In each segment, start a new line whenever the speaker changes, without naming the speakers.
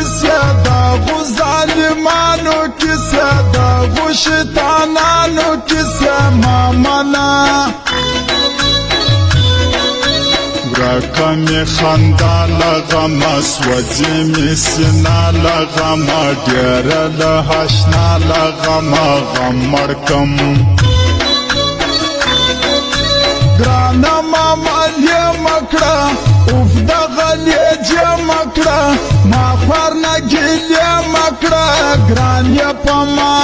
کیسه داغو ظالمانو کیسه داغو شیطانانو کیسه مامنا ورکه می خندا لغمه سوځي می سینه لغمه ډېره له اشنا لغمه غم مړ کم ګرانه ماما لیمه کړه اوف دغه لیجه مه کړه ما پر نه ګیلې مه کړه ګران یې په ما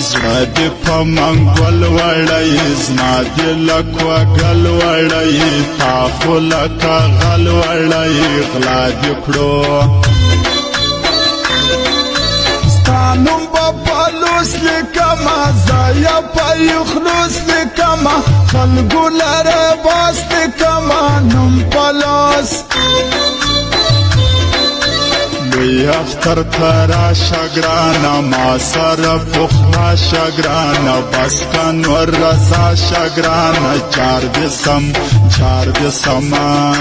زړه دې په منګول وړی زما دې لکه ګل وړی تا خو لکه غل وړی غلا دې کړو ستا نوم به په لوس لیکمه زه یې په یخلوس لیکمه خلکو لره باس لیکمه نوم په لاس لوی اختر ته راشه ګرانه ما سره پخلا شه ګرانه بس که نور رضا شه ګرانه چار دې سم چار دې سمه